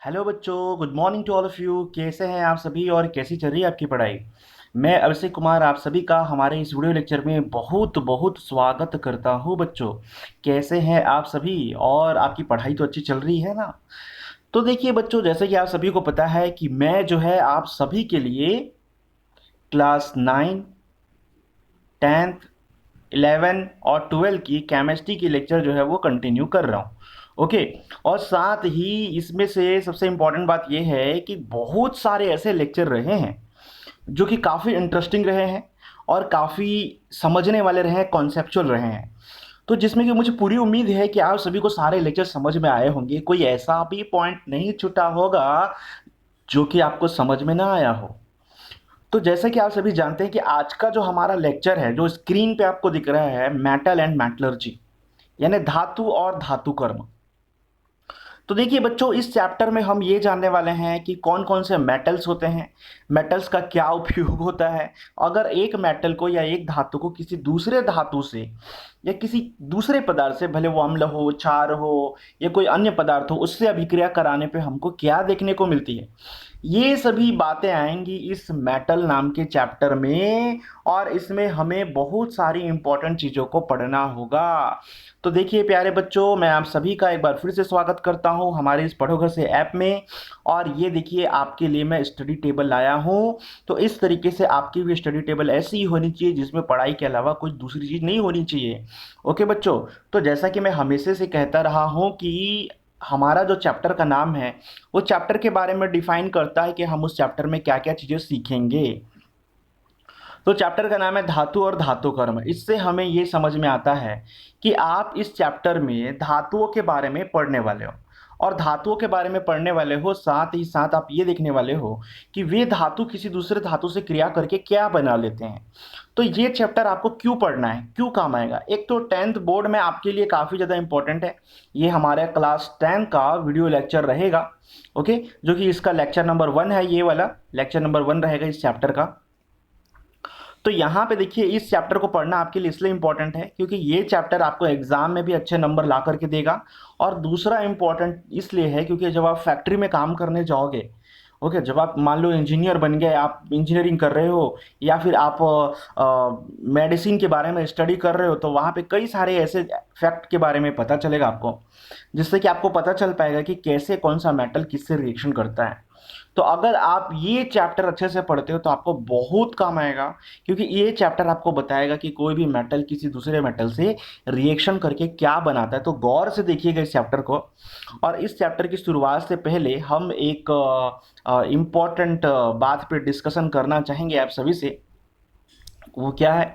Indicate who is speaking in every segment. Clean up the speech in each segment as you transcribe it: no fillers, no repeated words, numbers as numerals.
Speaker 1: Hello बच्चों, good morning to all of you. कैसे हैं आप सभी और कैसी चल रही है आपकी पढ़ाई? मैं अभिषेक कुमार आप सभी का हमारे इस वीडियो लेक्चर में बहुत बहुत स्वागत करता हूं। बच्चों, कैसे हैं आप सभी और आपकी पढ़ाई तो अच्छी चल रही है ना? तो देखिए बच्चों, जैसे कि आप सभी को पता है कि मैं जो है आप सभी के लिए क्लास 9, 10th, 11 और 12 की केमिस्ट्री की लेक्चर जो है वो कंटिन्यू कर रहा हूँ। ओके। और साथ ही इसमें से सबसे इम्पॉर्टेंट बात यह है कि बहुत सारे ऐसे लेक्चर रहे हैं जो कि काफ़ी इंटरेस्टिंग रहे हैं और काफ़ी समझने वाले रहे हैं, कॉन्सेप्चुअल रहे हैं। तो जिसमें कि मुझे पूरी उम्मीद है कि आप सभी को सारे लेक्चर समझ में आए होंगे, कोई ऐसा भी पॉइंट नहीं छूटा होगा जो कि आपको समझ में ना आया हो। तो जैसे कि आप सभी जानते हैं कि आज का जो हमारा लेक्चर है, जो स्क्रीन पे आपको दिख रहा है, मेटल एंड मेटलर्जी, यानी धातु और धातु कर्म। तो देखिए बच्चों, इस चैप्टर में हम ये जानने वाले हैं कि कौन कौन से मेटल्स होते हैं, मेटल्स का क्या उपयोग होता है, अगर एक मेटल को या एक धातु को किसी दूसरे धातु से या किसी दूसरे पदार्थ से, भले वो अम्ल हो, क्षार हो या कोई अन्य पदार्थ हो, उससे अभिक्रिया कराने पे हमको क्या देखने को मिलती है। ये सभी बातें आएंगी इस मेटल नाम के चैप्टर में और इसमें हमें बहुत सारी इंपॉर्टेंट चीज़ों को पढ़ना होगा। तो देखिए प्यारे बच्चों, मैं आप सभी का एक बार फिर से स्वागत करता हूं हमारे इस पढ़ो घर से ऐप में। और ये देखिए आपके लिए मैं स्टडी टेबल लाया हूं। तो इस तरीके से आपकी भी स्टडी टेबल ऐसी ही होनी चाहिए जिसमें पढ़ाई के अलावा कुछ दूसरी चीज़ नहीं होनी चाहिए। ओके बच्चों, तो जैसा कि मैं हमेशा से कहता रहा हूं कि हमारा जो चैप्टर का नाम है वो चैप्टर के बारे में डिफाइन करता है कि हम उस चैप्टर में क्या क्या चीज़ें सीखेंगे। तो चैप्टर का नाम है धातु और धातु कर्म। इससे हमें ये समझ में आता है कि आप इस चैप्टर में धातुओं के बारे में पढ़ने वाले हो और धातुओं के बारे में पढ़ने वाले हो, साथ ही साथ आप ये देखने वाले हो कि वे धातु किसी दूसरे धातु से क्रिया करके क्या बना लेते हैं। तो ये चैप्टर आपको क्यों पढ़ना है, क्यों काम आएगा? एक तो 10th बोर्ड में आपके लिए काफ़ी ज़्यादा इंपॉर्टेंट है। ये हमारे क्लास 10 का वीडियो लेक्चर रहेगा। ओके, जो कि इसका लेक्चर नंबर 1 है, ये वाला लेक्चर नंबर 1 रहेगा इस चैप्टर का। तो यहाँ पे देखिए, इस चैप्टर को पढ़ना आपके लिए इसलिए इम्पोर्टेंट है क्योंकि ये चैप्टर आपको एग्जाम में भी अच्छे नंबर ला करके देगा। और दूसरा इम्पोर्टेंट इसलिए है क्योंकि जब आप फैक्ट्री में काम करने जाओगे, ओके, जब आप मान लो इंजीनियर बन गए, आप इंजीनियरिंग कर रहे हो या फिर आप मेडिसिन के बारे में स्टडी कर रहे हो, तो वहाँ पे कई सारे ऐसे फैक्ट के बारे में पता चलेगा आपको, जिससे कि आपको पता चल पाएगा कि कैसे कौन सा मेटल किससे रिएक्शन करता है। तो अगर आप ये चैप्टर अच्छे से पढ़ते हो तो आपको बहुत काम आएगा, क्योंकि ये चैप्टर आपको बताएगा कि कोई भी मेटल किसी दूसरे मेटल से रिएक्शन करके क्या बनाता है। तो गौर से देखिएगा इस चैप्टर को। और इस चैप्टर की शुरुआत से पहले हम एक इम्पॉर्टेंट बात पे डिस्कशन करना चाहेंगे आप सभी से। वो क्या है?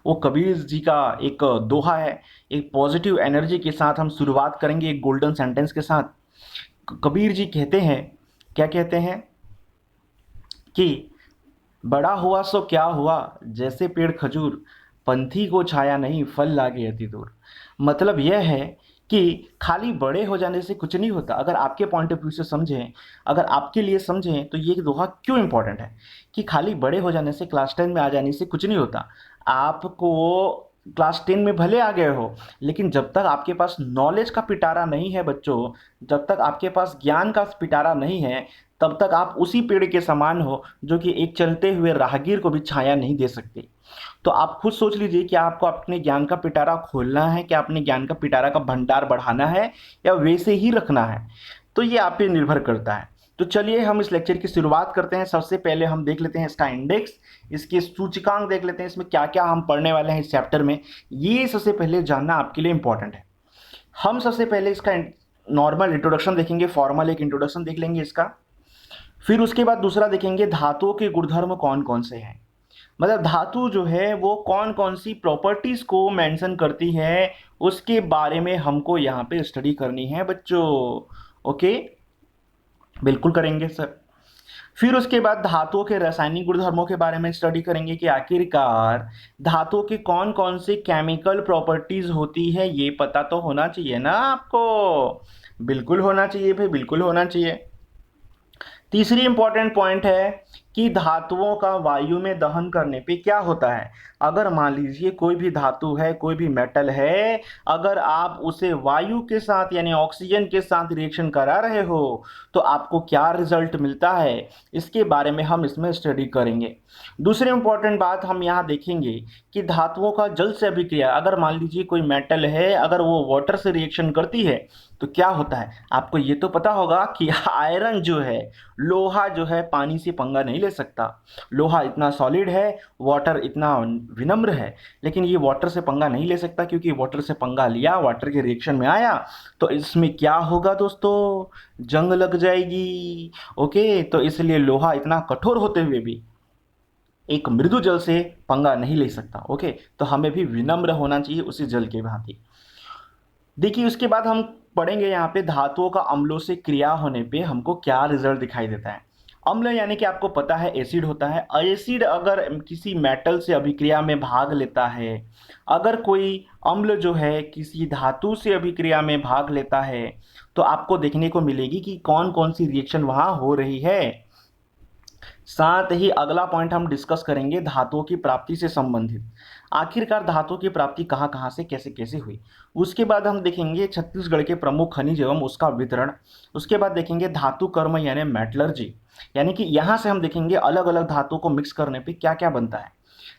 Speaker 1: वो कबीर जी का एक दोहा है। एक पॉजिटिव एनर्जी के साथ हम शुरुआत करेंगे, एक गोल्डन सेंटेंस के साथ। कबीर जी कहते हैं, क्या कहते हैं कि बड़ा हुआ सो क्या हुआ, जैसे पेड़ खजूर, पंथी को छाया नहीं, फल लागे अति दूर। मतलब यह है कि खाली बड़े हो जाने से कुछ नहीं होता। अगर आपके पॉइंट ऑफ व्यू से समझें, अगर आपके लिए समझें, तो ये दोहा क्यों इंपॉर्टेंट है कि खाली बड़े हो जाने से, क्लास 10 में आ जाने से कुछ नहीं होता। आपको क्लास 10 में भले आ गए हो, लेकिन जब तक आपके पास नॉलेज का पिटारा नहीं है बच्चों, जब तक आपके पास ज्ञान का पिटारा नहीं है, तब तक आप उसी पेड़ के समान हो जो कि एक चलते हुए राहगीर को भी छाया नहीं दे सकते। तो आप खुद सोच लीजिए कि आपको अपने ज्ञान का पिटारा खोलना है, क्या अपने ज्ञान का पिटारा का भंडार बढ़ाना है या वैसे ही रखना है। तो ये आप पे निर्भर करता है। तो चलिए हम इस लेक्चर की शुरुआत करते हैं। सबसे पहले हम देख लेते हैं इसका इंडेक्स, इसके सूचकांक देख लेते हैं, इसमें क्या क्या हम पढ़ने वाले हैं इस चैप्टर में। ये सबसे पहले जानना आपके लिए इंपॉर्टेंट है। हम सबसे पहले इसका नॉर्मल इंट्रोडक्शन देखेंगे, फॉर्मल एक इंट्रोडक्शन देख लेंगे इसका। फिर उसके बाद दूसरा देखेंगे धातुओं के गुणधर्म कौन कौन से हैं, मतलब धातु जो है वो कौन कौन सी प्रॉपर्टीज को मेंशन करती है, उसके बारे में हमको यहाँ पे स्टडी करनी है बच्चों। ओके, बिल्कुल करेंगे सर। फिर उसके बाद धातुओं के रासायनिक गुणधर्मों के बारे में स्टडी करेंगे कि आखिरकार धातुओं की कौन कौन सी केमिकल प्रॉपर्टीज होती है, ये पता तो होना चाहिए ना आपको। बिल्कुल होना चाहिए भाई, बिल्कुल होना चाहिए। तीसरी इंपॉर्टेंट पॉइंट है कि धातुओं का वायु में दहन करने पे क्या होता है। अगर मान लीजिए कोई भी धातु है, कोई भी मेटल है, अगर आप उसे वायु के साथ यानी ऑक्सीजन के साथ रिएक्शन करा रहे हो तो आपको क्या रिजल्ट मिलता है, इसके बारे में हम इसमें स्टडी करेंगे। दूसरी इंपॉर्टेंट बात हम यहाँ देखेंगे कि धातुओं का जल से अभिक्रिया, अगर मान लीजिए कोई मेटल है, अगर वो वाटर से रिएक्शन करती है तो क्या होता है। आपको ये तो पता होगा कि आयरन जो है, लोहा जो है, पानी से पंगा नहीं ले सकता। लोहा इतना सॉलिड है, वाटर इतना विनम्र है, लेकिन ये वाटर से पंगा नहीं ले सकता, क्योंकि वाटर से पंगा लिया, वाटर के रिएक्शन में आया तो इसमें क्या होगा दोस्तों, जंग लग जाएगी। ओके, तो इसलिए लोहा इतना कठोर होते हुए भी एक मृदु जल से पंगा नहीं ले सकता। ओके, तो हमें भी विनम्र होना चाहिए उसी जल के भांति। देखिए उसके बाद हम पढ़ेंगे यहाँ पे धातुओं का अम्लों से क्रिया होने पे हमको क्या रिजल्ट दिखाई देता है। अम्ल यानी कि आपको पता है एसिड होता है। एसिड अगर किसी मेटल से अभिक्रिया में भाग लेता है, अगर कोई अम्ल जो है किसी धातु से अभिक्रिया में भाग लेता है तो आपको देखने को मिलेगी कि कौन कौन सी रिएक्शन वहाँ हो रही है। साथ ही अगला पॉइंट हम डिस्कस करेंगे धातुओं की प्राप्ति से संबंधित, आखिरकार धातुओं की प्राप्ति कहाँ कहाँ से कैसे कैसे हुई। उसके बाद हम देखेंगे छत्तीसगढ़ के प्रमुख खनिज एवं उसका वितरण। उसके बाद देखेंगे धातु कर्म यानी मेटलर्जी, यानी कि यहाँ से हम देखेंगे अलग अलग धातुओं को मिक्स करने पे क्या क्या बनता है।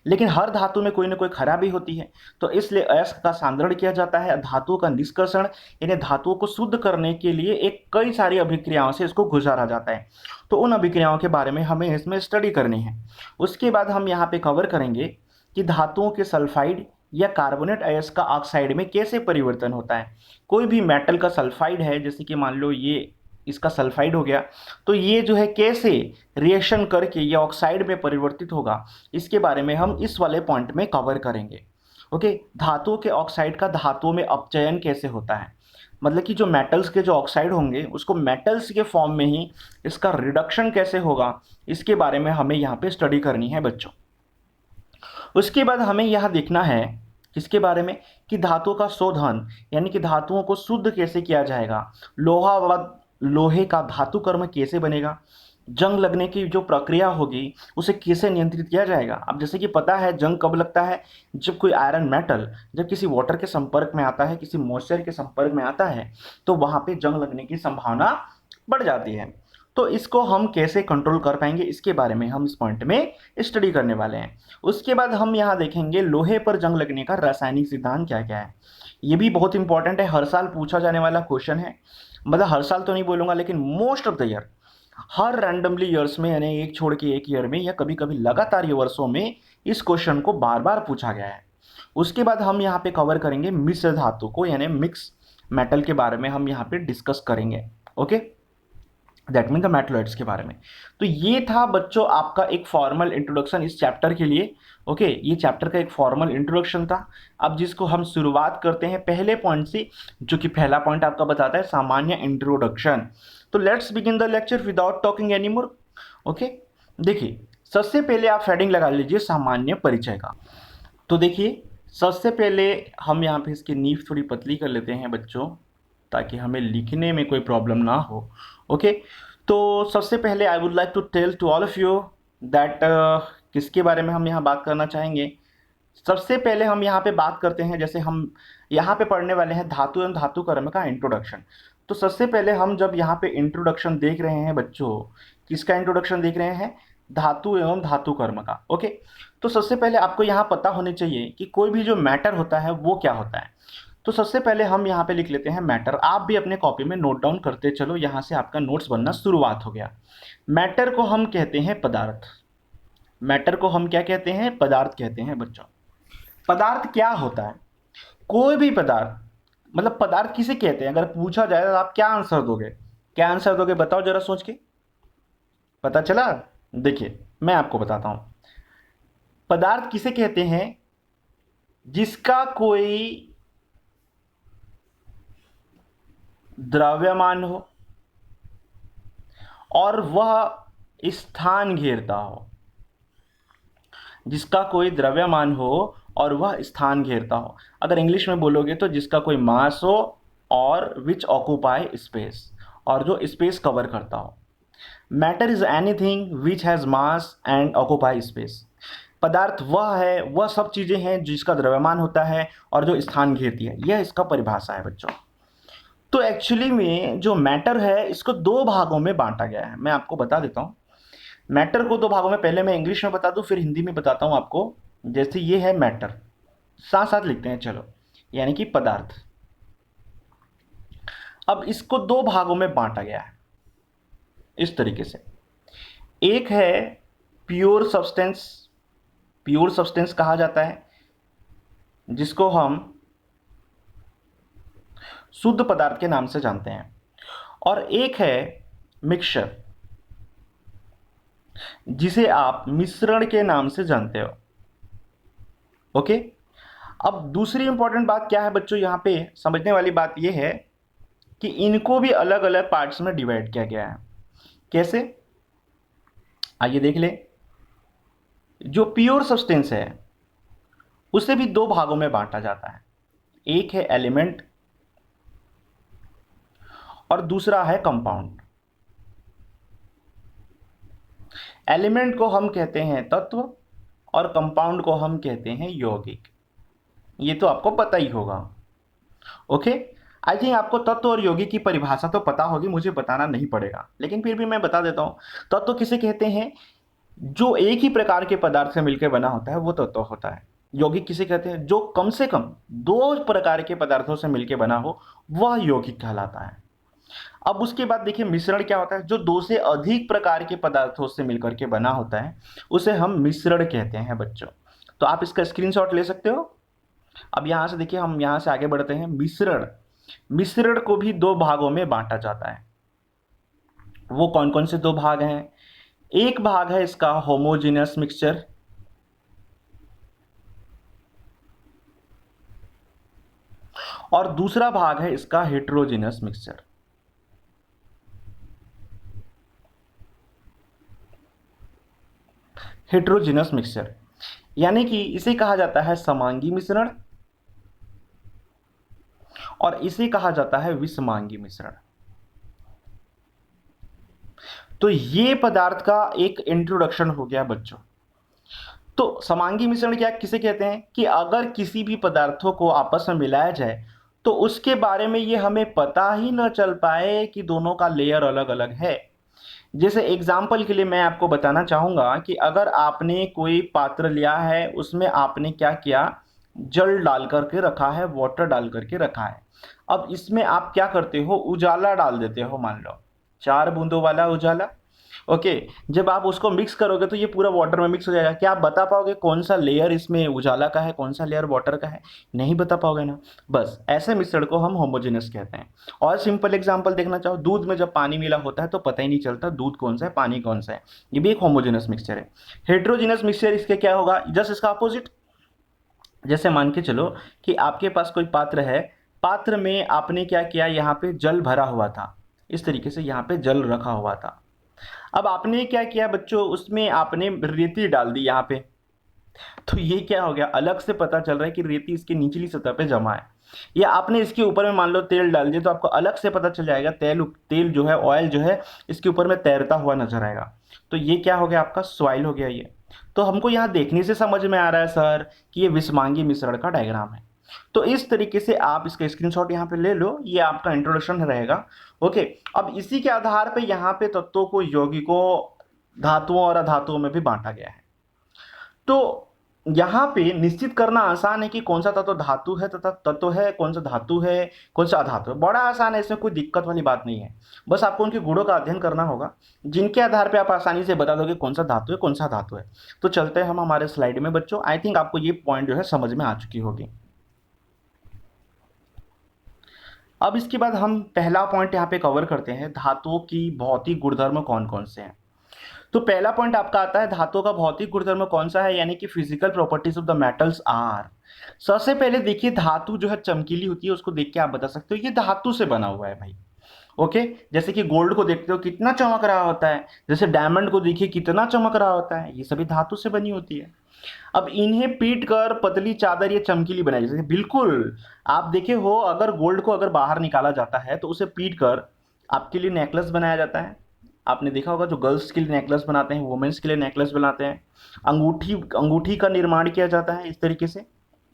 Speaker 1: लेकिन हर धातु में कोई ना कोई खराबी होती है, तो इसलिए अयस्क का सांद्रण किया जाता है। धातुओं का निष्कर्षण यानी धातुओं को शुद्ध करने के लिए एक कई सारी अभिक्रियाओं से इसको गुजारा जाता है, तो उन अभिक्रियाओं के बारे में हमें इसमें स्टडी करनी है। उसके बाद हम यहाँ पे कवर करेंगे कि धातुओं के सल्फाइड या कार्बोनेट अयस्क का ऑक्साइड में कैसे परिवर्तन होता है। कोई भी मेटल का सल्फाइड है, जैसे कि मान लो ये इसका सल्फाइड हो गया, तो ये जो है कैसे रिएक्शन करके ये ऑक्साइड में परिवर्तित होगा, इसके बारे में हम इस वाले पॉइंट में कवर करेंगे। ओके, धातुओं के ऑक्साइड का धातुओं में अपचयन कैसे होता है, मतलब कि जो मेटल्स के जो ऑक्साइड होंगे उसको मेटल्स के फॉर्म में ही इसका रिडक्शन कैसे होगा, इसके बारे में हमें यहाँ पे स्टडी करनी है बच्चों। उसके बाद हमें यह देखना है किसके बारे में, कि धातुओं का शोधन यानी कि धातुओं को शुद्ध कैसे किया जाएगा, लोहा व लोहे का धातु कर्म कैसे बनेगा, जंग लगने की जो प्रक्रिया होगी उसे कैसे नियंत्रित किया जाएगा। अब जैसे कि पता है जंग कब लगता है, जब कोई आयरन मेटल जब किसी वाटर के संपर्क में आता है, किसी मॉइस्चर के संपर्क में आता है, तो वहाँ पे जंग लगने की संभावना बढ़ जाती है। तो इसको हम कैसे कंट्रोल कर पाएंगे, इसके बारे में हम इस पॉइंट में स्टडी करने वाले हैं। उसके बाद हम यहाँ देखेंगे लोहे पर जंग लगने का रासायनिक सिद्धांत क्या क्या है। ये भी बहुत इंपॉर्टेंट है, हर साल पूछा जाने वाला क्वेश्चन है। मतलब हर साल तो नहीं बोलूँगा, लेकिन most of the year, her randomly years में, यानी एक छोड़ के एक ईयर में या कभी कभी लगातार ये वर्षों में इस क्वेश्चन को बार बार पूछा गया है। उसके बाद हम यहाँ पे कवर करेंगे मिश्र धातु को, यानी मिक्स मेटल के बारे में हम यहाँ पे डिस्कस करेंगे। Okay, that mean the metalloids के बारे में। तो ये था बच्चों आपका एक फॉर्मल इंट्रोडक्शन इस चैप्टर के लिए। ओके, ये चैप्टर का एक फॉर्मल इंट्रोडक्शन था। अब जिसको हम शुरुआत करते हैं पहले पॉइंट से, जो कि पहला पॉइंट आपका बताता है सामान्य इंट्रोडक्शन। तो let's begin the lecture without talking any more. Okay, देखिए सबसे पहले आप हेडिंग लगा लीजिए सामान्य परिचय का। तो देखिए सबसे पहले हम यहाँ पे इसकी नींव थोड़ी पतली कर लेते हैं बच्चों, ताकि हमें लिखने में कोई प्रॉब्लम ना हो। ओके, तो सबसे पहले I would like to tell to all of you that किसके बारे में हम यहाँ बात करना चाहेंगे। सबसे पहले हम यहाँ पे बात करते हैं, जैसे हम यहाँ पे पढ़ने वाले हैं धातु एवं धातु कर्म का इंट्रोडक्शन। तो सबसे पहले हम जब यहाँ पे इंट्रोडक्शन देख रहे हैं बच्चों, किसका इंट्रोडक्शन देख रहे हैं, धातु एवं धातु कर्म का। ओके, तो सबसे पहले आपको यहाँ पता होने चाहिए कि कोई भी जो मैटर होता है वो क्या होता है। तो सबसे पहले हम यहाँ पे लिख लेते हैं मैटर। आप भी अपने कॉपी में नोट डाउन करते चलो, यहाँ से आपका नोट्स बनना शुरुआत हो गया। मैटर को हम कहते हैं पदार्थ। मैटर को हम क्या कहते हैं, पदार्थ कहते हैं बच्चों। पदार्थ क्या होता है, कोई भी पदार्थ, मतलब पदार्थ किसे कहते हैं, अगर पूछा जाए तो आप क्या आंसर दोगे, क्या आंसर दोगे बताओ जरा सोच के। पता चला? देखिए मैं आपको बताता हूं, पदार्थ किसे कहते हैं, जिसका कोई द्रव्यमान हो और वह स्थान घेरता हो, जिसका कोई द्रव्यमान हो और वह स्थान घेरता हो। अगर इंग्लिश में बोलोगे तो जिसका कोई मास हो और विच ऑक्यूपाई स्पेस, और जो स्पेस कवर करता हो। Matter is anything which has mass and occupy space. पदार्थ वह है, वह सब चीज़ें हैं जिसका द्रव्यमान होता है और जो स्थान घेरती है। यह इसका परिभाषा है बच्चों। तो एक्चुअली में जो मैटर है इसको दो भागों में बांटा गया है। मैं आपको बता देता हूँ मैटर को दो भागों में। पहले मैं इंग्लिश में बता दूँ, फिर हिंदी में बताता हूँ आपको। जैसे ये है मैटर, साथ साथ लिखते हैं चलो, यानी कि पदार्थ। अब इसको दो भागों में बांटा गया है इस तरीके से। एक है प्योर सब्सटेंस, प्योर सब्सटेंस कहा जाता है, जिसको हम शुद्ध पदार्थ के नाम से जानते हैं। और एक है मिक्सचर, जिसे आप मिश्रण के नाम से जानते हो। ओके। अब दूसरी इंपॉर्टेंट बात क्या है बच्चों, यहां पे समझने वाली बात यह है कि इनको भी अलग अलग पार्ट्स में डिवाइड किया गया है। कैसे, आइए देख ले। जो प्योर सब्सटेंस है उसे भी दो भागों में बांटा जाता है। एक है एलिमेंट और दूसरा है कंपाउंड। एलिमेंट को हम कहते हैं तत्व और कंपाउंड को हम कहते हैं यौगिक। ये तो आपको पता ही होगा। ओके। आई थिंक आपको तत्व और यौगिक की परिभाषा तो पता होगी, मुझे बताना नहीं पड़ेगा, लेकिन फिर भी मैं बता देता हूँ। तत्व किसे कहते हैं, जो एक ही प्रकार के पदार्थ से मिलकर बना होता है वो तत्व होता है। यौगिक किसे कहते हैं, जो कम से कम दो प्रकार के पदार्थों से मिलकर बना हो, वह यौगिक कहलाता है। अब उसके बाद देखिए मिश्रण क्या होता है, जो दो से अधिक प्रकार के पदार्थों से मिलकर के बना होता है उसे हम मिश्रण कहते हैं बच्चों। तो आप इसका स्क्रीनशॉट ले सकते हो। अब यहां से देखिए, हम यहां से आगे बढ़ते हैं। मिश्रण, मिश्रण को भी दो भागों में बांटा जाता है। वो कौन कौन से दो भाग हैं, एक भाग है इसका होमोजेनियस मिक्सचर, और दूसरा भाग है इसका हेटेरोजेनियस मिक्सचर। हेटेरोजेनियस मिक्सचर यानी कि इसे कहा जाता है समांगी मिश्रण और इसे कहा जाता है विषमांगी मिश्रण। तो ये पदार्थ का एक इंट्रोडक्शन हो गया बच्चों। तो समांगी मिश्रण क्या किसे कहते हैं, कि अगर किसी भी पदार्थों को आपस में मिलाया जाए तो उसके बारे में ये हमें पता ही न चल पाए कि दोनों का लेयर अलग अलग है। जैसे एग्जाम्पल के लिए मैं आपको बताना चाहूँगा कि अगर आपने कोई पात्र लिया है, उसमें आपने क्या किया, जल डाल करके रखा है, वाटर डाल करके रखा है। अब इसमें आप क्या करते हो, उजाला डाल देते हो, मान लो 4 बूंदों वाला उजाला। ओके। जब आप उसको मिक्स करोगे तो ये पूरा वाटर में मिक्स हो जाएगा। क्या आप बता पाओगे कौन सा लेयर इसमें उजाला का है, कौन सा लेयर वाटर का है? नहीं बता पाओगे ना। बस ऐसे मिश्रण को हम होमोजेनियस कहते हैं। और सिंपल एग्जांपल देखना चाहो, दूध में जब पानी मिला होता है तो पता ही नहीं चलता दूध कौन सा है, पानी कौन सा है। ये भी एक होमोजेनियस मिक्सचर है। हेटेरोजेनियस मिक्सचर इसके क्या होगा, जस्ट इसका अपोजिट। जैसे मान के चलो कि आपके पास कोई पात्र है, पात्र में आपने क्या किया, यहाँ पे जल भरा हुआ था, इस तरीके से यहाँ पे जल रखा हुआ था। अब आपने क्या किया बच्चों, उसमें आपने रेती डाल दी यहाँ पे। तो ये क्या हो गया, अलग से पता चल रहा है कि रेती इसकी निचली सतह पे जमा है। या आपने इसके ऊपर में मान लो तेल डाल दिया, तो आपको अलग से पता चल जाएगा, तेल तेल जो है, ऑयल जो है, इसके ऊपर में तैरता हुआ नजर आएगा। तो ये क्या हो गया, आपका सॉइल हो गया ये। तो हमको यहाँ देखने से समझ में आ रहा है सर कि ये विषमांगी मिश्रण का डायग्राम है। तो इस तरीके से आप इसका स्क्रीनशॉट यहाँ पे ले लो, ये आपका इंट्रोडक्शन रहेगा। ओके। अब इसी के आधार पे यहाँ पे तत्वों को, यौगिकों, धातुओं और अधातुओं में भी बांटा गया है। तो यहाँ पे निश्चित करना आसान है कि कौन सा तत्व धातु है तथा तत्व है, कौन सा धातु है, कौन सा अधातु है। बड़ा आसान है, इसमें कोई दिक्कत वाली बात नहीं है। बस आपको उनके गुणों का अध्ययन करना होगा, जिनके आधार पे आप आसानी से बता दोगे कौन सा धातु है, कौन सा धातु है। तो चलते हैं हम हमारे स्लाइड में बच्चों। आई थिंक आपको ये पॉइंट जो है समझ में आ चुकी होगी। अब इसके बाद हम पहला पॉइंट यहाँ पे कवर करते हैं, धातुओं की भौतिक गुणधर्म कौन कौन से हैं। तो पहला पॉइंट आपका आता है, धातुओं का भौतिक गुणधर्म कौन सा है, यानी कि physical properties of the metals are. सबसे पहले देखिए, धातु जो है चमकीली होती है, उसको देख के आप बता सकते हो ये धातु से बना हुआ है भाई। ओके। जैसे कि गोल्ड को देखते हो कितना चमक रहा होता है, जैसे डायमंड को देखिए कितना चमक रहा होता है, ये सभी धातु से बनी होती है। अब इन्हें पीट कर पतली चादर या चमकीली बनाई जाती है। बिल्कुल, आप देखे हो, अगर गोल्ड को अगर बाहर निकाला जाता है तो उसे पीट कर आपके लिए नेकलेस बनाया जाता है, आपने देखा होगा जो गर्ल्स के लिए नेकलेस बनाते हैं, वुमेन्स के लिए नेकलेस बनाते हैं, अंगूठी अंगूठी का निर्माण किया जाता है इस तरीके से।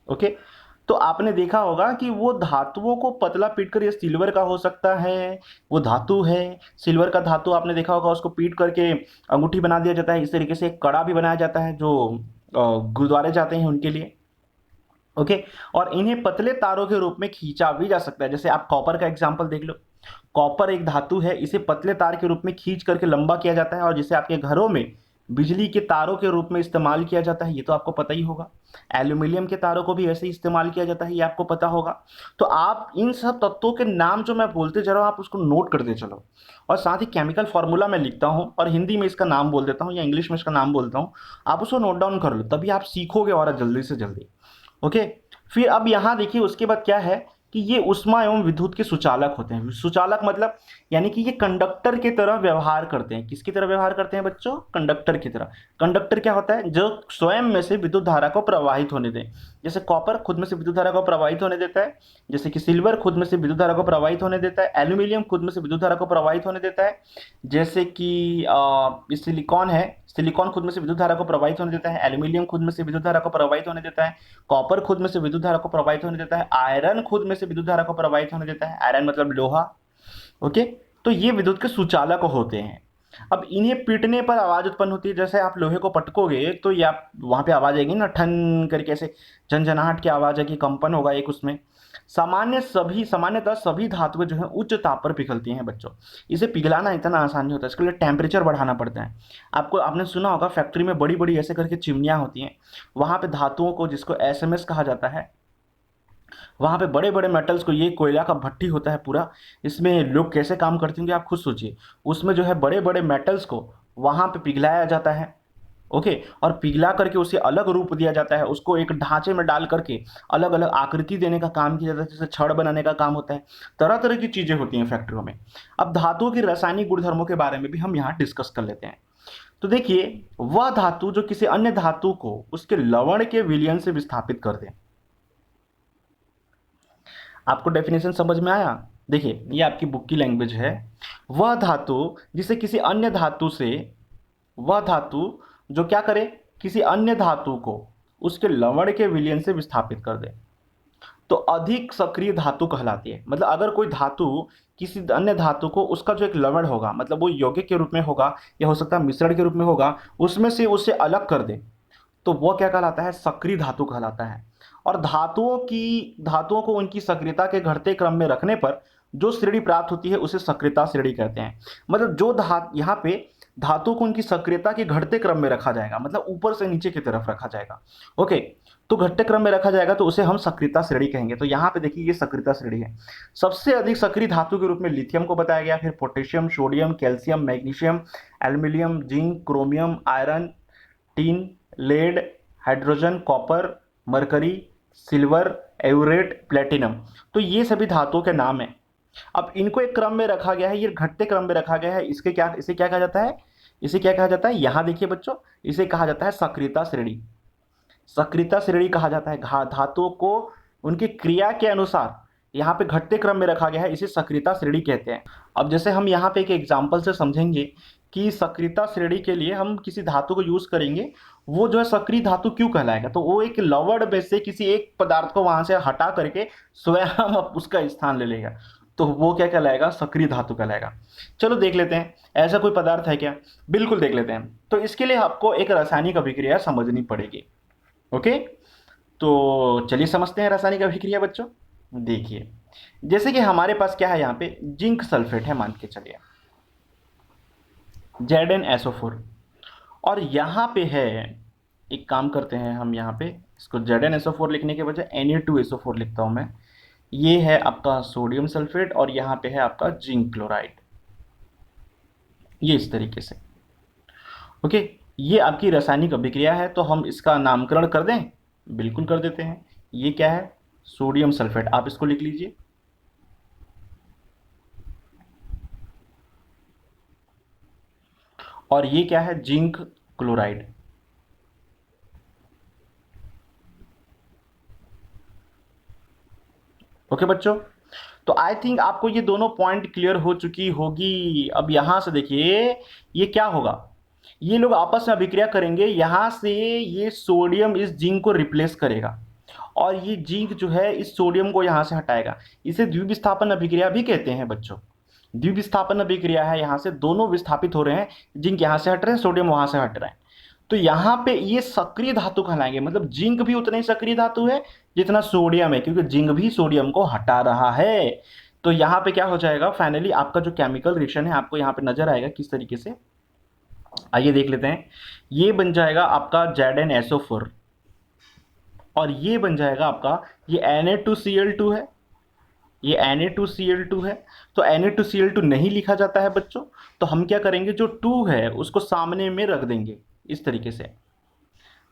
Speaker 1: ओके, तो आपने देखा होगा कि वो धातुओं को पतला पीट कर, ये सिल्वर का हो सकता है, वो धातु है, सिल्वर का धातु आपने देखा होगा, उसको पीट करके अंगूठी बना दिया जाता है। इस तरीके से एक कड़ा भी बनाया जाता है जो गुरुद्वारे जाते हैं उनके लिए। ओके, और इन्हें पतले तारों के रूप में खींचा भी जा सकता है। जैसे आप कॉपर का एग्जाम्पल देख लो, कॉपर एक धातु है, इसे पतले तार के रूप में खींच करके लंबा किया जाता है और जिसे आपके घरों में बिजली के तारों के रूप में इस्तेमाल किया जाता है, ये तो आपको पता ही होगा। एल्यूमिनियम के तारों को भी ऐसे ही इस्तेमाल किया जाता है, ये आपको पता होगा। तो आप इन सब तत्वों के नाम जो मैं बोलते जा रहा हूँ, आप उसको नोट करते चलो, और साथ ही केमिकल फॉर्मूला मैं लिखता हूँ और हिंदी में इसका नाम बोल देता हूँ या इंग्लिश में इसका नाम बोलता हूँ, आप उसको नोट डाउन कर लो, तभी आप सीखोगे और जल्दी से जल्दी। ओके, फिर अब यहाँ देखिए उसके बाद क्या है कि ये ऊष्मा एवं विद्युत के सुचालक होते हैं। सुचालक मतलब यानी कि ये कंडक्टर की तरह व्यवहार करते हैं। किसकी तरह व्यवहार करते हैं बच्चों? कंडक्टर की तरह। कंडक्टर क्या होता है? जो स्वयं में से विद्युत धारा को प्रवाहित होने दे। जैसे कॉपर खुद में से विद्युत धारा को प्रवाहित होने देता है, जैसे कि सिल्वर खुद में से विद्युत धारा को प्रवाहित होने देता है, एल्यूमिनियम खुद में से विद्युत धारा को प्रवाहित होने देता है, जैसे कि सिलिकॉन है, सिलिकॉन खुद में से विद्युत धारा को प्रवाहित होने देता है, एल्यूमिनियम खुद में से विद्युत धारा को प्रवाहित होने देता है, कॉपर खुद में से विद्युत धारा को प्रवाहित होने देता है, आयरन खुद में से विद्युत धारा को प्रवाहित होने देता है। आयरन मतलब लोहा। ओके, तो ये विद्युत के सुचालक होते हैं। अब इन्हें पीटने पर आवाज उत्पन्न होती है। जैसे आप लोहे को पटकोगे तो ये आप वहां पे आवाज आएगी ना, ठन करके ऐसे झनझनाहट की आवाज है कि कंपन होगा एक उसमें। सामान्यतः सभी धातुएं जो है उच्च ताप पर पिघलती हैं बच्चों। इसे पिघलाना इतना आसान नहीं होता, इसके लिए टेम्परेचर बढ़ाना पड़ता है। आपने सुना होगा फैक्ट्री में बड़ी बड़ी ऐसे करके चिमनियाँ होती हैं, वहाँ पे धातुओं को, जिसको एसएमएस कहा जाता है, वहाँ पे बड़े बड़े मेटल्स को, ये कोयला का भट्टी होता है पूरा, इसमें लोग कैसे काम करते होंगे आप खुद सोचिए। उसमें जो है बड़े बड़े मेटल्स को वहाँ पे पिघलाया जाता है। ओके, और पिघला करके उसे अलग रूप दिया जाता है, उसको एक ढांचे में डाल करके अलग अलग आकृति देने का काम किया जाता है, जैसे छड़ बनाने का काम होता है। तरह तरह की चीज़ें होती हैं फैक्ट्रियों में। अब धातुओं की रासायनिक गुणधर्मों के बारे में भी हम यहाँ डिस्कस कर लेते हैं। तो देखिए, वह धातु जो किसी अन्य धातु को उसके लवण के विलयन से विस्थापित कर दे। आपको डेफिनेशन समझ में आया? देखिए, ये आपकी बुक की लैंग्वेज है। वह धातु जिसे किसी अन्य धातु से, वह धातु जो क्या करे, किसी अन्य धातु को उसके लवण के विलयन से विस्थापित कर दे, तो अधिक सक्रिय धातु कहलाती है। मतलब अगर कोई धातु किसी अन्य धातु को, उसका जो एक लवण होगा, मतलब वो यौगिक के रूप में होगा या हो सकता है मिश्रण के रूप में होगा, उसमें से उसे अलग कर दे, तो वो क्या कहलाता है? सक्रिय धातु कहलाता है। और धातुओं को उनकी सक्रियता के घटते क्रम में रखने पर जो श्रेणी प्राप्त होती है उसे सक्रियता श्रेणी कहते हैं। मतलब जो यहाँ पे धातु को उनकी सक्रियता के घटते क्रम में रखा जाएगा, मतलब ऊपर से नीचे की तरफ रखा जाएगा। ओके, तो घटते क्रम में रखा जाएगा तो उसे हम सक्रियता श्रेणी कहेंगे। तो यहाँ पे देखिए ये सक्रियता श्रेणी है। सबसे अधिक सक्रिय धातु के रूप में लिथियम को बताया गया, फिर potassium, sodium, calcium, magnesium, aluminium, zinc, chromium, iron, tin, lead, hydrogen, copper, mercury, silver, एवरेट, प्लेटिनम। तो ये सभी धातुओं के नाम हैं। अब इनको एक क्रम में रखा गया है, ये घटते क्रम में रखा गया है। इसे क्या कहा जाता है? इसे क्या कहा जाता है? यहाँ देखिए बच्चों, इसे कहा जाता है सक्रियता श्रेणी। सक्रियता श्रेणी कहा जाता है धातुओं को उनकी क्रिया के अनुसार यहाँ पे घटते क्रम में रखा गया है, इसे सक्रियता श्रेणी कहते हैं। अब जैसे हम यहाँ पे एक एग्जाम्पल से समझेंगे कि सक्रियता श्रेणी के लिए हम किसी धातु को यूज करेंगे, वो जो है सक्रिय धातु क्यों कहलाएगा, तो वो एक लवण में से किसी एक पदार्थ को वहां से हटा करके स्वयं उसका स्थान ले लेगा, तो वो क्या कहलाएगा? सक्रिय धातु कहलाएगा। चलो देख लेते हैं ऐसा कोई पदार्थ है क्या। बिल्कुल देख लेते हैं। तो इसके लिए आपको एक रासायनिक अभिक्रिया समझनी पड़ेगी। ओके, तो चलिए समझते हैं रासायनिक अभिक्रिया बच्चों। देखिए, जैसे कि हमारे पास क्या है, यहाँ पे जिंक सल्फेट है, मान के चलिए ZnSO4, और यहाँ पे है, एक काम करते हैं हम, यहाँ पे इसको ZnSO4 लिखने के बजाय Na2SO4 लिखता हूँ मैं। ये है आपका सोडियम सल्फेट और यहाँ पे है आपका जिंक क्लोराइड, ये इस तरीके से। ओके, ये आपकी रासायनिक अभिक्रिया है, तो हम इसका नामकरण कर दें? बिल्कुल कर देते हैं। ये क्या है? सोडियम सल्फेट, आप इसको लिख लीजिए। और ये क्या है? Zinc chloride. ओके बच्चों, तो आई थिंक आपको ये दोनों पॉइंट क्लियर हो चुकी होगी। अब यहां से देखिए ये क्या होगा, ये लोग आपस में अभिक्रिया करेंगे, यहां से ये सोडियम इस जिंक को रिप्लेस करेगा और ये जिंक जो है इस सोडियम को यहां से हटाएगा। इसे द्विविस्थापन अभिक्रिया भी कहते हैं बच्चों। द्विविस्थापन अभिक्रिया है, यहां से दोनों विस्थापित हो रहे हैं, जिंक यहां से हट रहे हैं, सोडियम वहां से हट रहे हैं। तो यहां पे ये सक्रिय धातु कहलाएंगे, मतलब जिंक भी उतना ही सक्रिय धातु है जितना सोडियम है, क्योंकि जिंक भी सोडियम को हटा रहा है। तो यहां पे क्या हो जाएगा, फाइनली आपका जो केमिकल रिएक्शन है आपको यहां पे नजर आएगा किस तरीके से। आइए देख लेते हैं। ये बन जाएगा आपका ZnSO4 और ये बन जाएगा आपका, ये Na2Cl2 है, ये Na2Cl2 है। तो Na2Cl2 नहीं लिखा जाता है बच्चों, तो हम क्या करेंगे, जो 2 है उसको सामने में रख देंगे इस तरीके से।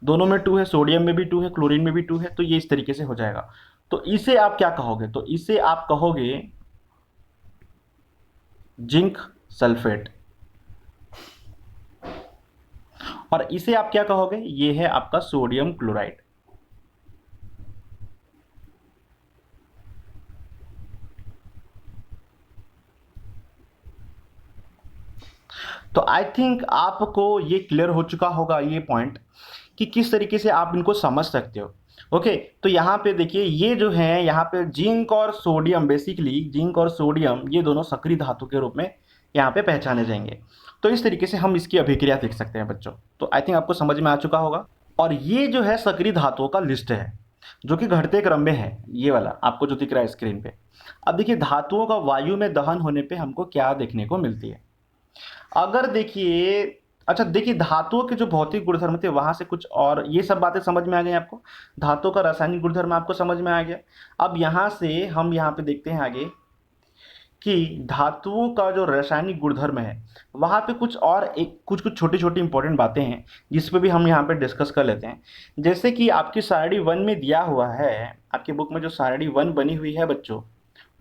Speaker 1: दोनों में 2 है, सोडियम में भी 2 है, क्लोरीन में भी 2 है, तो ये इस तरीके से हो जाएगा। तो इसे आप क्या कहोगे, तो इसे आप कहोगे जिंक सल्फेट, और इसे आप क्या कहोगे, ये है आपका सोडियम क्लोराइड। तो आई थिंक आपको ये क्लियर हो चुका होगा ये पॉइंट कि किस तरीके से आप इनको समझ सकते हो। ओके, तो यहाँ पे देखिए ये जो है, यहाँ पे जिंक और सोडियम, बेसिकली जिंक और सोडियम ये दोनों सक्रिय धातु के रूप में यहाँ पे पहचाने जाएंगे। तो इस तरीके से हम इसकी अभिक्रिया देख सकते हैं बच्चों। तो आई थिंक आपको समझ में आ चुका होगा। और ये जो है सक्रिय धातुओं का लिस्ट है जो कि घटते क्रम में है, ये वाला आपको जो दिख रहा है स्क्रीन पे। अब देखिए धातुओं का वायु में दहन होने पे हमको क्या देखने को मिलती है। अगर देखिए, अच्छा देखिए धातुओं के जो भौतिक गुणधर्म थे वहां से कुछ और ये सब बातें समझ में आ गई आपको। धातुओं का रासायनिक गुणधर्म आपको समझ में आ गया। अब यहां से हम यहाँ पे देखते हैं आगे कि धातुओं का जो रासायनिक गुणधर्म है वहां पे कुछ और एक कुछ कुछ छोटी छोटी इंपॉर्टेंट बातें हैं जिस पे भी हम यहाँ पे डिस्कस कर लेते हैं। जैसे कि आपकी सारणी 1 में दिया हुआ है, आपकी बुक में जो सारणी 1 बनी हुई है बच्चों,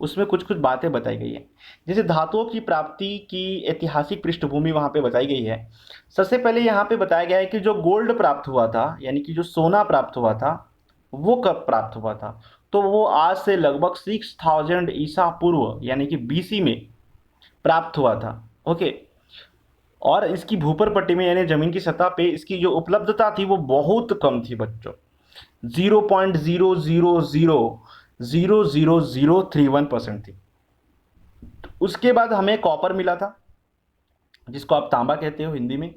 Speaker 1: उसमें कुछ कुछ बातें बताई गई है। जैसे धातुओं की प्राप्ति की ऐतिहासिक पृष्ठभूमि वहां पे बताई गई है। सबसे पहले यहाँ पे बताया गया है कि जो गोल्ड प्राप्त हुआ था, यानी कि जो सोना प्राप्त हुआ था, वो कब प्राप्त हुआ था, तो वो आज से लगभग 6000 ईसा पूर्व यानी कि BC में प्राप्त हुआ था। ओके, और इसकी भूपर पट्टी में यानी जमीन की सतह पे इसकी जो उपलब्धता थी वो बहुत कम थी बच्चों, 0.00000031% थी। उसके बाद हमें कॉपर मिला था जिसको आप तांबा कहते हो हिंदी में।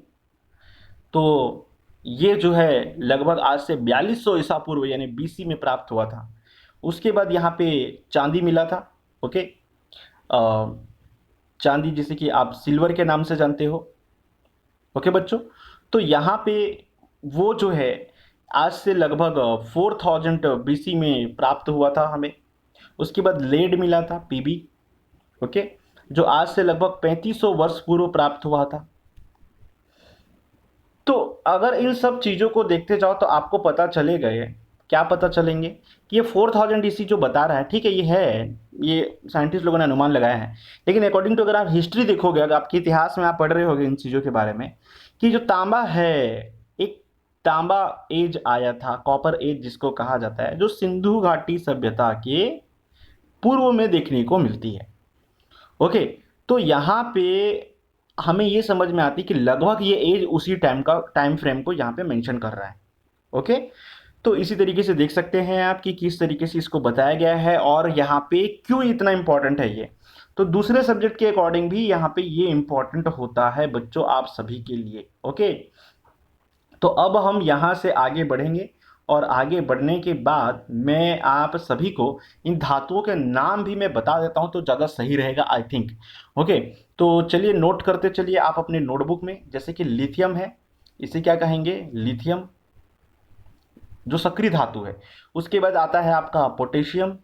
Speaker 1: तो ये जो है लगभग आज से 4200 ईसा पूर्व यानी BC में प्राप्त हुआ था। उसके बाद यहाँ पे चांदी मिला था। ओके, चांदी जिसे कि आप सिल्वर के नाम से जानते हो। ओके बच्चों, तो यहाँ पे वो जो है आज से लगभग 4000 BC में प्राप्त हुआ था हमें। उसके बाद लेड मिला था Pb। ओके, जो आज से लगभग 3500 वर्ष पूर्व प्राप्त हुआ था। तो अगर इन सब चीज़ों को देखते जाओ तो आपको पता चलेगा, ये क्या पता चलेंगे कि ये 4000 ईसी जो बता रहा है, ठीक है ये है, ये साइंटिस्ट लोगों ने अनुमान लगाया है। लेकिन अकॉर्डिंग टू अगर आप हिस्ट्री देखोगे, अगर आपके इतिहास में आप पढ़ रहे होगे इन चीज़ों के बारे में, कि जो तांबा है, एक तांबा एज आया था, कॉपर एज जिसको कहा जाता है, जो सिंधु घाटी सभ्यता के पूर्व में देखने को मिलती है। ओके, तो यहाँ पे हमें ये समझ में आती है कि लगभग ये एज उसी टाइम फ्रेम को यहाँ पे मेंशन कर रहा है। ओके, तो इसी तरीके से देख सकते हैं आप कि किस तरीके से इसको बताया गया है और यहाँ पे क्यों इतना इंपॉर्टेंट है ये। तो दूसरे सब्जेक्ट के अकॉर्डिंग भी यहाँ पे ये इंपॉर्टेंट होता है बच्चों आप सभी के लिए। ओके, तो अब हम यहाँ से आगे बढ़ेंगे और आगे बढ़ने के बाद मैं आप सभी को इन धातुओं के नाम भी मैं बता देता हूँ तो ज़्यादा सही रहेगा आई थिंक। ओके, तो चलिए नोट करते चलिए आप अपने नोटबुक में। जैसे कि लिथियम है, इसे क्या कहेंगे, लिथियम जो सक्रिय धातु है। उसके बाद आता है आपका पोटेशियम,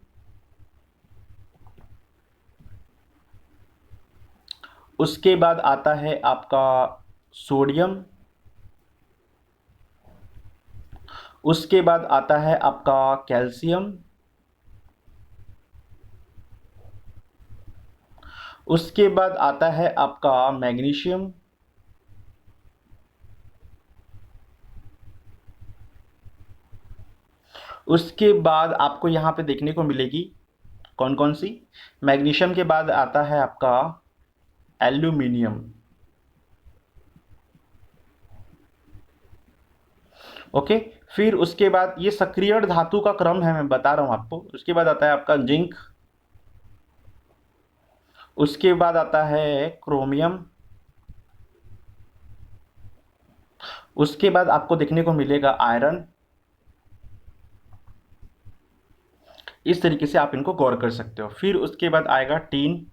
Speaker 1: उसके बाद आता है आपका सोडियम, उसके बाद आता है आपका कैल्शियम, उसके बाद आता है आपका मैग्नीशियम, उसके बाद आपको यहाँ पे देखने को मिलेगी कौन कौन सी? मैग्नीशियम के बाद आता है आपका एल्यूमिनियम। ओके, फिर उसके बाद ये सक्रिय धातु का क्रम है, मैं बता रहा हूं आपको। उसके बाद आता है आपका जिंक, उसके बाद आता है क्रोमियम, उसके बाद आपको देखने को मिलेगा आयरन। इस तरीके से आप इनको गौर कर सकते हो। फिर उसके बाद आएगा टीन,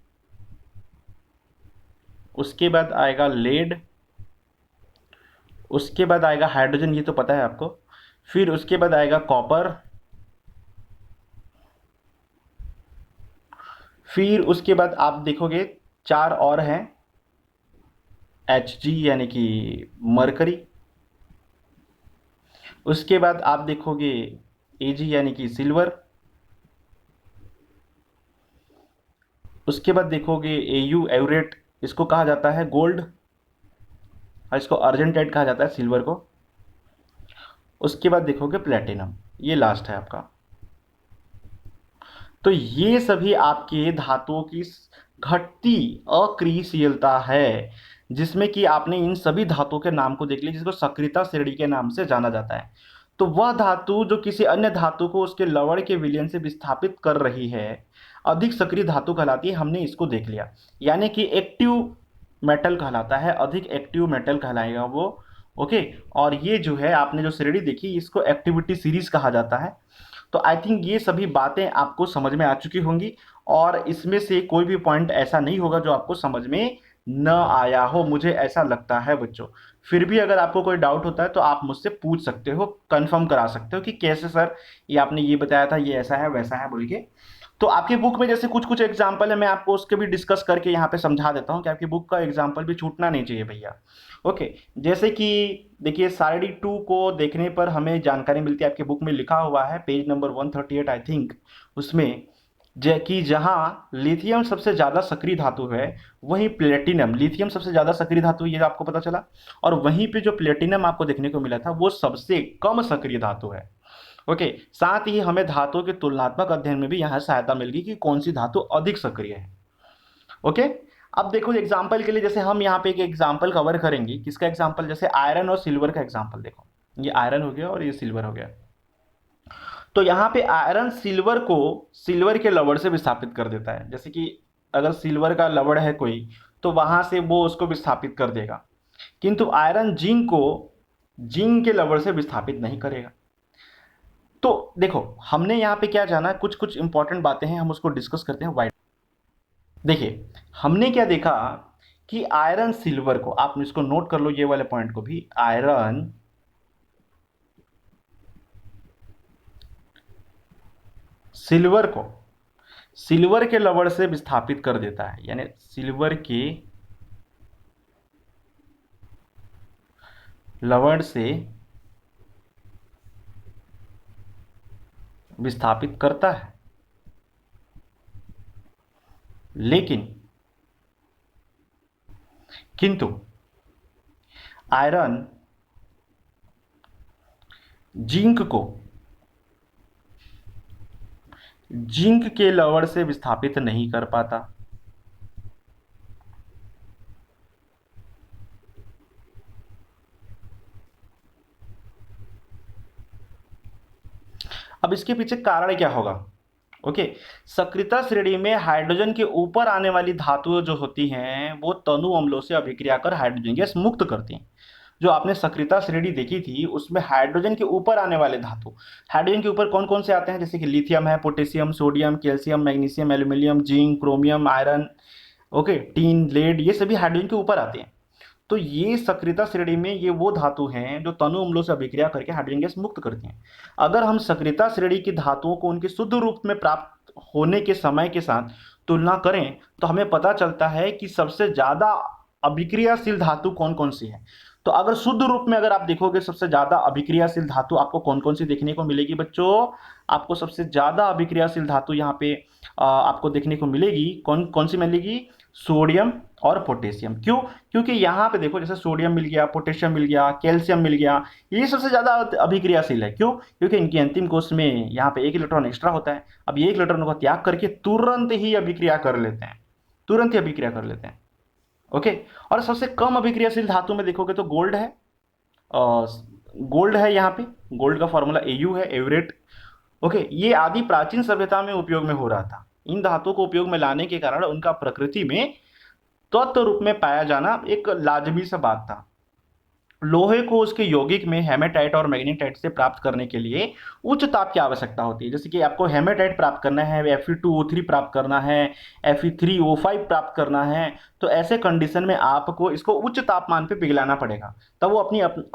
Speaker 1: उसके बाद आएगा लेड, उसके बाद आएगा हाइड्रोजन, ये तो पता है आपको। फिर उसके बाद आएगा कॉपर, फिर उसके बाद आप देखोगे चार और हैं, Hg यानी कि मरकरी, उसके बाद आप देखोगे Ag यानी कि सिल्वर, उसके बाद देखोगे Au एवरेट, इसको कहा जाता है गोल्ड, और इसको अर्जेंटाइट कहा जाता है सिल्वर को। उसके बाद देखोगे प्लेटिनम, ये लास्ट है आपका। तो ये सभी आपके धातुओं की घटती अक्रियशीलता है, जिसमें कि आपने इन सभी धातुओं के नाम को देख लिया, जिसको सक्रियता श्रेणी के नाम से जाना जाता है। तो वह धातु जो किसी अन्य धातु को उसके लवण के विलयन से विस्थापित कर रही है, अधिक सक्रिय धातु कहलाती है। हमने इसको देख लिया, यानी कि एक्टिव मेटल कहलाता है, अधिक एक्टिव मेटल कहलाएगा वो। ओके, और ये जो है आपने जो श्रेणी देखी, इसको एक्टिविटी सीरीज कहा जाता है। तो आई थिंक ये सभी बातें आपको समझ में आ चुकी होंगी, और इसमें से कोई भी पॉइंट ऐसा नहीं होगा जो आपको समझ में न आया हो, मुझे ऐसा लगता है बच्चों। फिर भी अगर आपको कोई डाउट होता है तो आप मुझसे पूछ सकते हो, कंफर्म करा सकते हो कि कैसे सर ये आपने ये बताया था, ये ऐसा है वैसा है बोल के। तो आपकी बुक में जैसे कुछ कुछ एग्जाम्पल है, मैं आपको उसके भी डिस्कस करके यहाँ पे समझा देता हूँ कि आपकी बुक का एग्जाम्पल भी छूटना नहीं चाहिए भैया। ओके, जैसे कि देखिए सारणी 2 को देखने पर हमें जानकारी मिलती है, आपकी बुक में लिखा हुआ है पेज नंबर 138 आई थिंक, उसमें कि जहाँ लिथियम सबसे ज़्यादा सक्रिय धातु है, वहीं प्लेटिनम, लिथियम सबसे ज़्यादा सक्रिय धातु ये आपको पता चला, और वहीं पे जो प्लेटिनम आपको देखने को मिला था वो सबसे कम सक्रिय धातु है। ओके, साथ ही हमें धातुओं के तुलनात्मक अध्ययन में भी यहाँ सहायता मिल गई कि कौन सी धातु अधिक सक्रिय है। ओके, अब देखो एग्जाम्पल के लिए, जैसे हम यहाँ पे एक एग्जाम्पल कवर करेंगे, किसका एग्जाम्पल, जैसे आयरन और सिल्वर का एग्जाम्पल। देखो ये आयरन हो गया और ये सिल्वर हो गया। तो यहाँ पे आयरन सिल्वर को सिल्वर के लवण से विस्थापित कर देता है। जैसे कि अगर सिल्वर का लवण है कोई, तो वहां से वो उसको विस्थापित कर देगा, किंतु आयरन जिंक को जिंक के लवण से विस्थापित नहीं करेगा। तो देखो हमने यहाँ पे क्या जाना, कुछ कुछ इंपॉर्टेंट बातें हैं, हम उसको डिस्कस करते हैं वाइड। देखिए हमने क्या देखा कि आयरन सिल्वर को, आप इसको नोट कर लो ये वाले पॉइंट को भी, आयरन सिल्वर को सिल्वर के लवण से विस्थापित कर देता है, यानी सिल्वर के लवण से विस्थापित करता है। लेकिन किंतु आयरन जिंक को जिंक के लवण से विस्थापित नहीं कर पाता। अब इसके पीछे कारण क्या होगा? ओके, सक्रियता श्रेणी में हाइड्रोजन के ऊपर आने वाली धातुएं जो होती हैं वो तनु अम्लों से अभिक्रिया कर हाइड्रोजन गैस मुक्त करती हैं। जो आपने सक्रियता श्रेणी देखी थी उसमें हाइड्रोजन के ऊपर आने वाले धातु, हाइड्रोजन के ऊपर कौन कौन से आते हैं, जैसे कि लिथियम है, potassium, sodium, calcium, magnesium, aluminium, zinc, chromium, iron, okay, tin, lead, ये सभी हाइड्रोजन के ऊपर आते हैं। तो ये सक्रियता श्रेणी में ये वो धातु हैं जो तनु अम्लों से अभिक्रिया करके हाइड्रोजन गैस मुक्त करती हैं। अगर हम सक्रियता श्रेणी की धातुओं को उनके शुद्ध रूप में प्राप्त होने के समय के साथ तुलना करें तो हमें पता चलता है कि सबसे ज्यादा अभिक्रियाशील धातु कौन कौन सी है। तो अगर शुद्ध रूप में अगर आप देखोगे सबसे ज्यादा अभिक्रियाशील धातु आपको कौन कौन सी देखने को मिलेगी बच्चों? आपको सबसे ज्यादा अभिक्रियाशील धातु यहाँ पे आपको देखने को मिलेगी, कौन कौन सी मिलेगी? सोडियम और पोटेशियम। क्यों? क्योंकि यहाँ पे देखो, जैसे सोडियम मिल गया, पोटेशियम मिल गया, कैल्शियम मिल गया, ये सबसे ज़्यादा अभिक्रियाशील है। क्यों? क्योंकि इनकी अंतिम कोश में यहाँ पे एक इलेक्ट्रॉन एक्स्ट्रा होता है। अब ये एक इलेक्ट्रॉन को त्याग करके तुरंत ही अभिक्रिया कर लेते हैं, तुरंत ही अभिक्रिया कर लेते हैं। ओके। और सबसे कम अभिक्रियाशील धातु में देखोगे तो गोल्ड है। गोल्ड है यहाँ पे, गोल्ड का फॉर्मूला Au है, एवरेट। ओके, ये आदि प्राचीन सभ्यता में उपयोग में हो रहा था। इन धातुओं को उपयोग में लाने के कारण उनका प्रकृति में तत्व रूप में पाया जाना एक लाजमी सा बात था। लोहे को उसके यौगिक में हेमेटाइट और मैग्नेटाइट से प्राप्त करने के लिए उच्च ताप की आवश्यकता होती है। जैसे कि आपको हेमेटाइट प्राप्त करना है, Fe2O3 प्राप्त करना है, Fe3O5 प्राप्त करना है, तो ऐसे कंडीशन में आपको इसको उच्च तापमान पे पिघलाना पड़ेगा, तब वो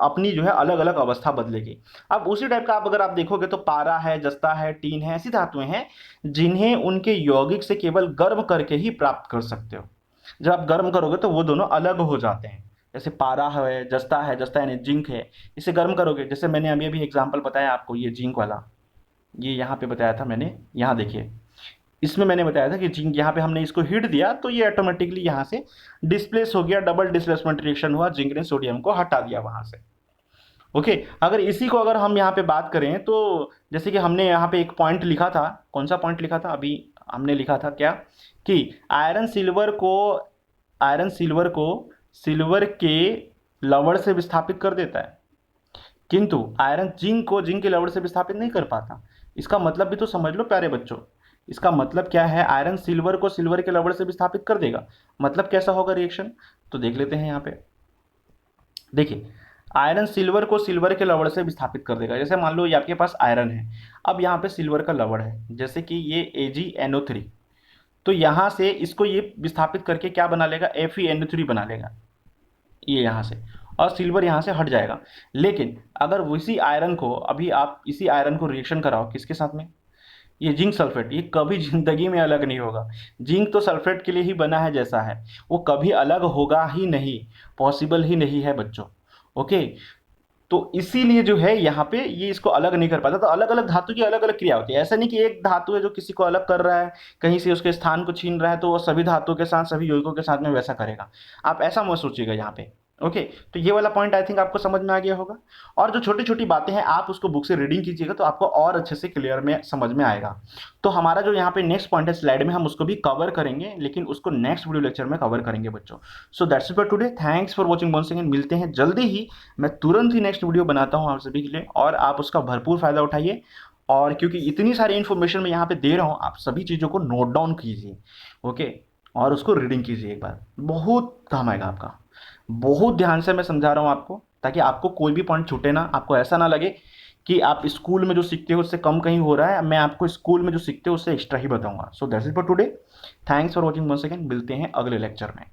Speaker 1: अपनी जो है अलग अलग अवस्था बदलेगी। अब उसी टाइप का अगर आप देखोगे तो पारा है, जस्ता है, टीन है, ऐसी धातुएं हैं जिन्हें उनके यौगिक से केवल गर्म करके ही प्राप्त कर सकते हो। जब आप गर्म करोगे तो वो दोनों अलग हो जाते हैं। जैसे पारा है, जस्ता यानी जिंक है, इसे गर्म करोगे, जैसे मैंने अभी अभी एग्जांपल बताया आपको, ये जिंक वाला, ये यहाँ पे बताया था मैंने, यहाँ देखिए, इसमें मैंने बताया था कि जिंक, यहाँ पे हमने इसको हीट दिया तो ये ऑटोमेटिकली यहाँ से डिस्प्लेस हो गया, डबल डिस्प्लेसमेंट रिएक्शन हुआ, जिंक ने सोडियम को हटा दिया वहाँ से। ओके, अगर इसी को अगर हम यहाँ पे बात करें तो जैसे कि हमने यहाँ पे एक पॉइंट लिखा था, कौन सा पॉइंट लिखा था अभी, हमने लिखा था क्या कि आयरन सिल्वर के लवण से विस्थापित कर देता है, किंतु आयरन जिंक के लवण से विस्थापित नहीं कर पाता। इसका मतलब भी तो समझ लो प्यारे बच्चों, इसका मतलब क्या है, आयरन सिल्वर को सिल्वर के लवण से विस्थापित कर देगा, मतलब कैसा होगा रिएक्शन, तो देख लेते हैं यहाँ पे। देखिए, आयरन सिल्वर को सिल्वर के लवण से विस्थापित कर देगा। जैसे मान लो ये आपके पास आयरन है, अब यहाँ पे सिल्वर का लवण है, जैसे कि ये AgNO3, तो यहाँ से इसको ये विस्थापित करके क्या बना लेगा, FeNO3 बना लेगा, ये यहाँ से, और सिल्वर यहाँ से हट जाएगा। लेकिन अगर इसी आयरन को, अभी आप इसी आयरन को रिएक्शन कराओ किसके साथ में, ये जिंक सल्फेट, ये कभी जिंदगी में अलग नहीं होगा। जिंक तो सल्फेट के लिए ही बना है जैसा है, वो कभी अलग होगा ही नहीं, पॉसिबल ही नहीं है बच्चों। ओके, तो इसीलिए जो है यहाँ पे ये इसको अलग नहीं कर पाता। तो अलग अलग धातु की अलग अलग क्रिया होती है, ऐसा नहीं कि एक धातु है जो किसी को अलग कर रहा है, कहीं से उसके स्थान को छीन रहा है तो वो सभी धातुओं के साथ, सभी यौगिकों के साथ में वैसा करेगा। आप ऐसा मत सोचिएगा यहाँ पे। ओके, तो ये वाला पॉइंट आई थिंक आपको समझ में आ गया होगा। और जो छोटी छोटी बातें हैं आप उसको बुक से रीडिंग कीजिएगा तो आपको और अच्छे से क्लियर में समझ में आएगा। तो हमारा जो यहाँ पे नेक्स्ट पॉइंट है स्लाइड में, हम उसको भी कवर करेंगे, लेकिन उसको नेक्स्ट वीडियो लेक्चर में कवर करेंगे बच्चों। So that's it for today, thanks for watching once again, मिलते हैं जल्दी ही, मैं तुरंत ही नेक्स्ट वीडियो बनाता हूँ आप सभी के लिए, और आप उसका भरपूर फायदा उठाइए। और क्योंकि इतनी सारी इन्फॉर्मेशन मैं यहाँ पे दे रहा हूँ, आप सभी चीज़ों को नोट डाउन कीजिए। ओके, और उसको रीडिंग कीजिए एक बार, बहुत काम आएगा आपका। बहुत ध्यान से मैं समझा रहा हूँ आपको, ताकि आपको कोई भी पॉइंट छूटे ना, आपको ऐसा ना लगे कि आप स्कूल में जो सीखते हो उससे कम कहीं हो रहा है, मैं आपको स्कूल में जो सीखते हो उससे एक्स्ट्रा ही बताऊंगा। So that's it for today, thanks for watching once again, मिलते हैं अगले लेक्चर में।